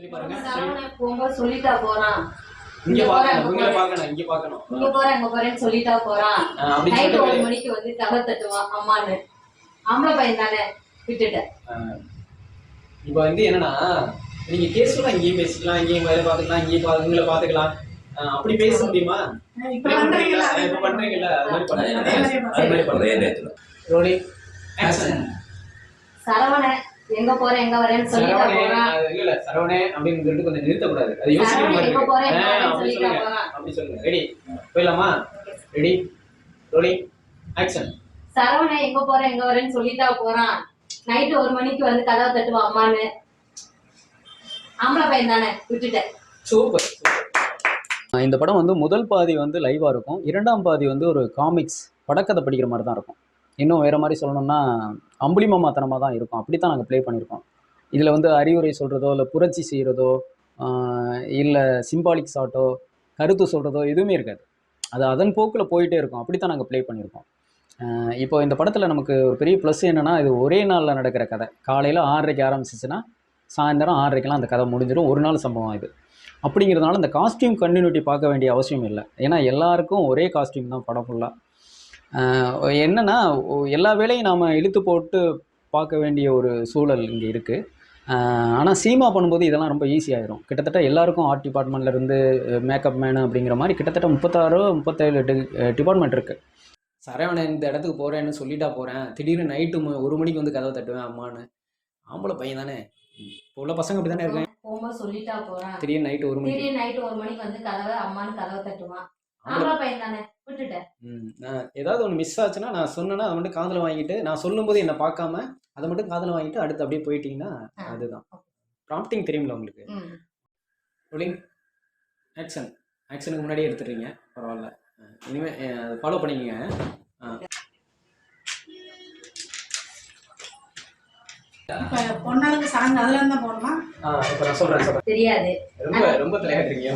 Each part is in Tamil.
சொல்லி பாருங்க. சரவணன் போகும்போது சொல்லிட்டா போறான். இங்க பாக்கணும், உங்களை பாக்கணும், இங்க பாக்கணும். இங்க போறேன் அங்க போறேன்னு சொல்லிட்டா போறான். நைட்டு 1 மணிக்கு வந்து கதை தட்டுவான் அம்மான்னு. ஆம்பளை பையன் தானே விட்டுட்டேன். இப்போ வந்து என்னன்னா, நீங்க கேஸ்லாம் இங்கேயும் பேசிக்கலாம், இங்கேயும் வேலை பார்த்துக்கலாம், இங்கேயும் உங்களை பார்த்துக்கலாம். அப்படி பேச முடியுமா? இப்ப பண்றீங்கல்ல, அது மாதிரி பண்ணுங்க. Rolling action. சரவணன் எங்க போறேன் எங்க வரேன்னு சொல்லிட்டா போறான். இல்ல சரவணே அப்படின்னு சொல்லிட்டு கொஞ்சம் நிறுத்தக்கூடாது. அது யோசிக்கிற மாதிரி இருக்கு. அப்படி சொல்லுங்க. ரெடி போயிடலாமா? Ready rolling action. சரவணன் எங்க போறேன் எங்க வரேன்னு சொல்லிட்டா போறான். நைட்டு 1 மணிக்கு வந்து கதவை தட்டுவான் அம்மான்னு. ஆம்பளை பையன் தானே விட்டுட்டேன். சூப்பர். இந்த படம் வந்து முதல் பாதி வந்து லைவாக இருக்கும், 2ஆம் பாதி வந்து ஒரு காமிக்ஸ் படக்கதை படிக்கிற மாதிரி தான் இருக்கும். இன்னும் வேறு மாதிரி சொல்லணும்னா அம்புலிமாமாத்தனமாக தான் இருக்கும். அப்படி தான் நாங்கள் ப்ளே பண்ணியிருக்கோம். இதில் வந்து அறிவுரை சொல்கிறதோ இல்லை புரட்சி செய்கிறதோ இல்லை சிம்பாலிக் ஷாட்டோ கருத்து சொல்கிறதோ எதுவுமே இருக்காது. அது அதன் போக்கில் போயிட்டே இருக்கும். அப்படி தான் நாங்கள் ப்ளே பண்ணியிருக்கோம். இப்போ இந்த படத்தில் நமக்கு ஒரு பெரிய ப்ளஸ் என்னென்னா, இது ஒரே நாளில் நடக்கிற கதை. காலையில் 6:30க்கு ஆரம்பிச்சிச்சுன்னா சாயந்தரம் 6:30க்கெலாம் அந்த கதை முடிஞ்சிடும். ஒரு நாள் சம்பவம் இது. அப்படிங்கிறதுனால இந்த காஸ்டியூம் கண்டினியூட்டி பார்க்க வேண்டிய அவசியம் இல்லை. ஏன்னா எல்லாருக்கும் ஒரே காஸ்டியூம் தான் படம் ஃபுல்லாக. என்னென்னா எல்லா வேலையும் நாம் இழுத்து போட்டு பார்க்க வேண்டிய ஒரு சூழல் இங்கே இருக்குது. ஆனால் சினிமா பண்ணும்போது இதெல்லாம் ரொம்ப ஈஸியாகிடும். கிட்டத்தட்ட எல்லாருக்கும் ஆர்ட் டிபார்ட்மெண்ட்லேருந்து மேக்கப் மேனு அப்படிங்கிற மாதிரி கிட்டத்தட்ட 36-37 டிபார்ட்மெண்ட் இருக்குது. சரவணன் இந்த இடத்துக்கு போகிறேன்னு சொல்லிட்டா போகிறேன், திடீர்னு நைட்டு 1 மணிக்கு வந்து கதவை தட்டுவேன் அம்மான்னு. ஆம்பளை பையன் தானே, இப்போ உள்ள பசங்க அப்படி தானே இருக்கேன். போகும்போது சொல்லிட்டா போறான். திடீர்னு நைட்டு 1 மணிக்கு வந்து கதவை அம்மான்னு கதவை தட்டுவான். ஆம்பளை பையன் தானே விட்டுட்டேன். நான் ஏதாவது ஒன்று மிஸ் ஆச்சுன்னா நான் சொன்னேன்னா அதை மட்டும் காதில் வாங்கிட்டு, நான் சொல்லும்போது என்னை பார்க்காம அதை மட்டும் காதில் வாங்கிட்டு அடுத்து அப்படியே போயிட்டீங்கன்னா அதுதான் ப்ராம்ப்டிங். தெரியுமில்ல உங்களுக்கு? Rolling action. ஆக்ஷனுக்கு முன்னாடியே எடுத்துடுறீங்க, பரவாயில்ல. இனிமேல் ஃபாலோ பண்ணிக்கங்க. பொண்ணாளுக்கு சாங் அதுல இருந்தா போறோமா? இப்போ நான் சொல்றேன். தெரியாது. ரொம்ப தலையாடுறீங்க.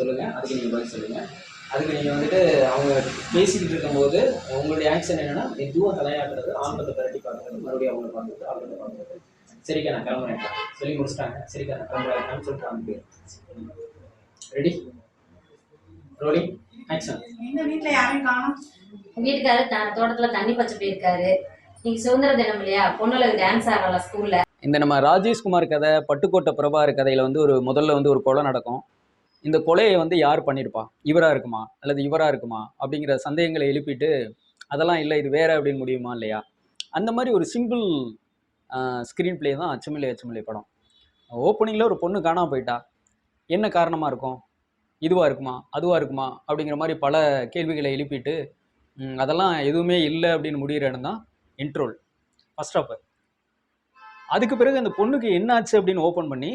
சொல்லுங்க, அதுக்கு நீங்க பதில் சொல்லுங்க. அதுக்கு நீங்க வந்துட்டு அவங்க பேசிக்கிட்டு இருக்கும்போது உங்களுடைய ஆக்ஷன் என்னன்னா, மெதுவா தலையாடுறது, ஆல்பத்தை பரட்டி பார்க்கறது, மறுபடியும் அவங்க பார்க்கறது, ஆல்பத்தை பார்க்கறது. சரிக்கா நான் கிளம்புறேன் சொல்லி முடிச்சிட்டாங்க. சரிக்கா நான் கிளம்புறேன் சொல்லிட்டு ரெடி ரோலிங் ஆக்ஷன். எங்க வீட்டுல யாரையும் காணோம். வீட்டுக்காரர் தோட்டத்துல தண்ணி பச்சை போயிருக்காரு. நீங்க சுதந்திர தினம் இல்லையா, பொண்ணுలకు டான்ஸ் ஆடலாம் ஸ்கூல்ல. இந்த நம்ம ராஜேஷ்குமார் கதை, பட்டுக்கோட்டை பிரபாகர் கதையில வந்து முதல்ல வந்து ஒரு கொலை நடக்கும். இந்த கொலையை வந்து யார் பண்ணியிருப்பா, இவரா இருக்குமா அல்லது இவரா இருக்குமா அப்படிங்கிற சந்தேகங்களை எழுப்பிட்டு அதெல்லாம் இல்லை இது வேற அப்படின்னு முடியுமா இல்லையா, அந்த மாதிரி ஒரு சிம்பிள் ஸ்க்ரீன் பிளே தான் அச்சமில்லை படம். ஓப்பனிங்கில் ஒரு பொண்ணு காணாமல் போயிட்டா, என்ன காரணமாக இருக்கும், இதுவாக இருக்குமா அதுவாக இருக்குமா அப்படிங்கிற மாதிரி பல கேள்விகளை எழுப்பிட்டு அதெல்லாம் எதுவுமே இல்லை அப்படின்னு முடிகிற இடம் தான் இன்ட்ரோல், ஃபர்ஸ்ட் ஆஃப். அதுக்கு பிறகு அந்த பொண்ணுக்கு என்ன ஆச்சு அப்படின்னு ஓப்பன் பண்ணி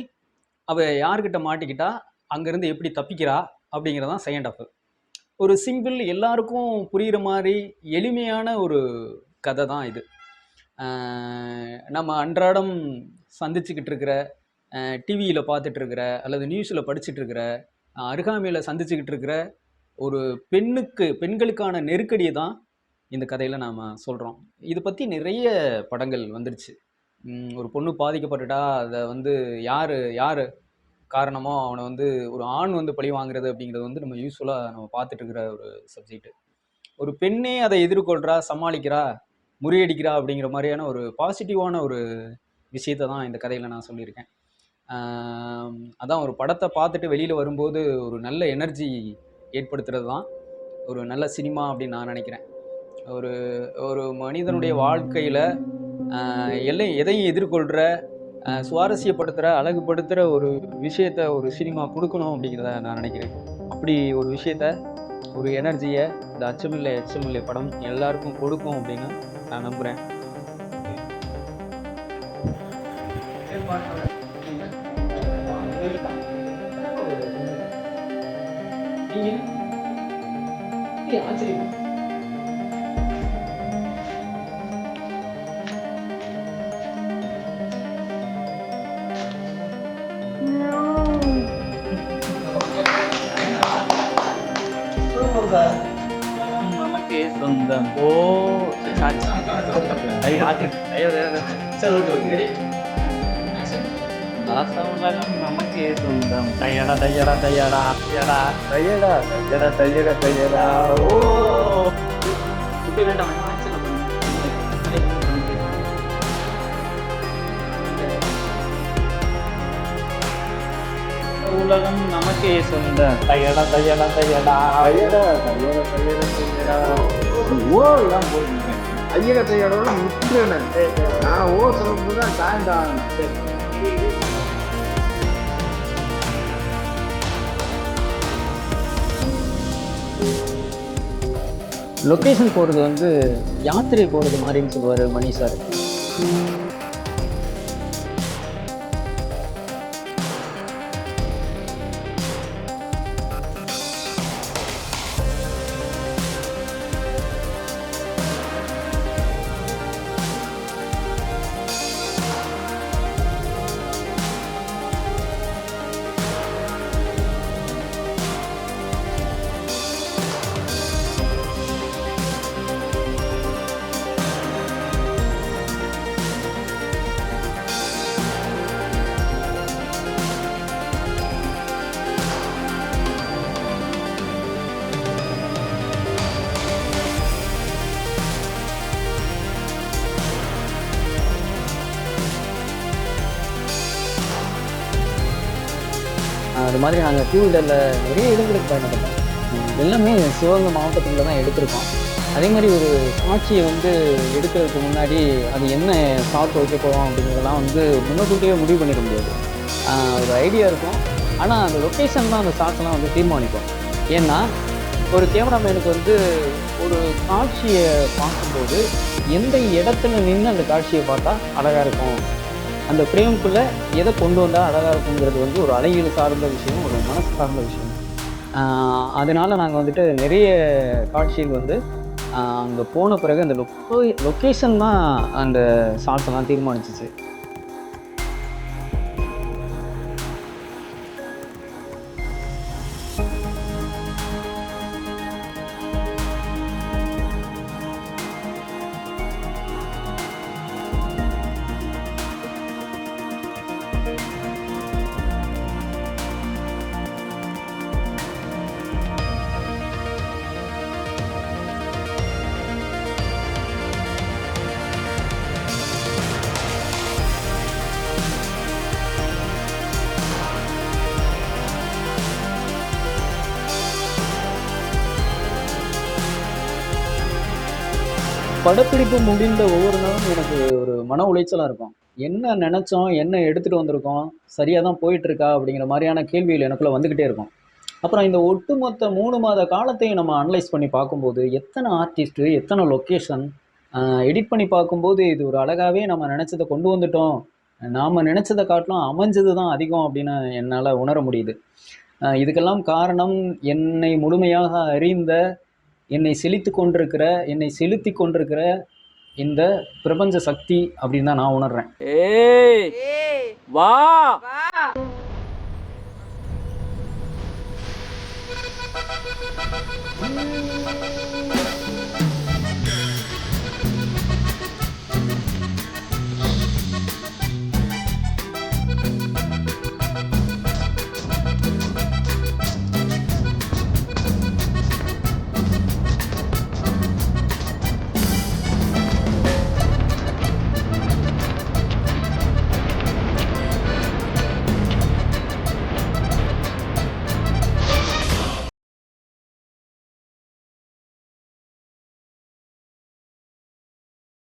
அவள் யார்கிட்ட மாட்டிக்கிட்டா, அங்கேருந்து எப்படி தப்பிக்கிறா அப்படிங்கிறதான் செகண்ட் ஆஃப். ஒரு சிம்பிள் எல்லாருக்கும் புரிகிற மாதிரி எளிமையான ஒரு கதை தான் இது. நம்ம அன்றாடம் சந்திச்சுக்கிட்டு இருக்கிற, டிவியில் பார்த்துட்ருக்கிற அல்லது நியூஸில் படிச்சுட்ருக்கிற, அருகாமையில் சந்திச்சுக்கிட்டு இருக்கிற ஒரு பெண்களுக்கான நெருக்கடியை தான் இந்த கதையில் நாம் சொல்கிறோம். இதை பற்றி நிறைய படங்கள் வந்துடுச்சு. ஒரு பொண்ணு பாதிக்கப்பட்டுட்டா அதை வந்து யார் காரணமோ அவனை வந்து ஒரு ஆண் வந்து பழி வாங்குறது அப்படிங்கிறது வந்து நம்ம யூஸ்ஃபுல்லாக நம்ம பார்த்துட்டு இருக்கிற ஒரு சப்ஜெக்ட். ஒரு பெண்ணே அதை எதிர்கொள்கிறா, சமாளிக்கிறா, முறியடிக்கிறா அப்படிங்கிற மாதிரியான ஒரு பாசிட்டிவான ஒரு விஷயத்தை தான் இந்த கதையில் நான் சொல்லியிருக்கேன். அதான் ஒரு படத்தை பார்த்துட்டு வெளியில் வரும்போது ஒரு நல்ல எனர்ஜி ஏற்படுத்துறது தான் ஒரு நல்ல சினிமா அப்படின்னு நான் நினைக்கிறேன். ஒரு மனிதனுடைய வாழ்க்கையில் எதையும் எதிர்கொள்கிற, சுவாரஸ்யப்படுத்துகிற, அழகுபடுத்துகிற ஒரு விஷயத்த ஒரு சினிமா கொடுக்கணும் அப்படிங்கிறத நான் நினைக்கிறேன். அப்படி ஒரு விஷயத்த, ஒரு எனர்ஜியை இந்த அச்சமில்லை படம் எல்லாருக்கும் கொடுக்கும் அப்படின்னு நான் நம்புகிறேன். ஆச்சரியம். நமக்கு சொந்தம் ஓ சாட்சி. ஆசவுலகம் நமக்கே சொந்தம். தையடா தையடா தையடா தையடா தையடா தையடா தையடா தையடா. ஓ இப்ப வேண்டாம் ஆக்சன் உலகம் நமக்கே சொந்தம். தையடா தையடா தையடா தையடா தையடா தையடா தையடா. ஓ எல்லாம் போடுங்க. தையட தையடோட முற்றுறேன். நான் ஓ சொல்லும்போது தான் தாண்டான். லொக்கேஷன் போகிறது வந்து யாத்திரை போகிறது மாதிரின்னு சொல்லுவார் மணி சார். அது மாதிரி நாங்கள் டூ வீலரில் நிறைய இடங்களுக்கு பயணப்பட்டோம். எல்லாமே சிவகங்கை மாவட்டத்துக்குள்ள தான் எடுத்திருக்கோம். அதே மாதிரி ஒரு காட்சியை வந்து எடுக்கிறதுக்கு முன்னாடி அது என்ன ஷாட் வைக்க போகிறோம் அப்படிங்கிறதெல்லாம் வந்து முன்னக்கூட்டியே முடிவு பண்ணிட முடியாது. ஒரு ஐடியா இருக்கும், ஆனால் அந்த லொக்கேஷன் தான் அந்த ஷாட்ஸ்லாம் வந்து தீர்மானிக்கும். ஏன்னா ஒரு கேமராமேனுக்கு வந்து ஒரு காட்சியை பார்க்கும்போது எந்த இடத்துல நின்று அந்த காட்சியை பார்த்தா அழகாக இருக்கும், அந்த ஃப்ரேமுக்குள்ளே எதை கொண்டு வந்தால் அழகாக இருக்குங்கிறது வந்து ஒரு அழகியல் சார்ந்த விஷயம், ஒரு மனசு சார்ந்த விஷயம். அதனால் நாங்கள் வந்துட்டு நிறைய காட்சிகள் வந்து அங்கே போன பிறகு அந்த லொக்கேஷன் தான் அந்த ஷாட்ஸ் எல்லாம் தீர்மானிச்சிச்சு. படப்பிடிப்பு முடிந்த ஒவ்வொரு நாளும் எனக்கு ஒரு மன உளைச்சலாக இருக்கும். என்ன நினச்சோம், என்ன எடுத்துகிட்டு வந்திருக்கோம், சரியாக தான் போயிட்டுருக்கா அப்படிங்கிற மாதிரியான கேள்விகள் எனக்குள்ளே வந்துக்கிட்டே இருக்கும். அப்புறம் இந்த ஒட்டுமொத்த 3 மாத காலத்தையும் நம்ம அனலைஸ் பண்ணி பார்க்கும்போது, எத்தனை ஆர்டிஸ்ட்டு, எத்தனை லொக்கேஷன், எடிட் பண்ணி பார்க்கும்போது இது ஒரு அழகாகவே நம்ம நினச்சதை கொண்டு வந்துட்டோம், நாம் நினச்சதை காட்டிலும் அமைஞ்சது தான் அதிகம் அப்படின்னு என்னால் உணர முடியுது. இதுக்கெல்லாம் காரணம் என்னை முழுமையாக அறிந்த, என்னை செலுத்தி கொண்டிருக்கிற இந்த பிரபஞ்ச சக்தி அப்படின்னு தான் நான் உணர்றேன். ஏய் வா வா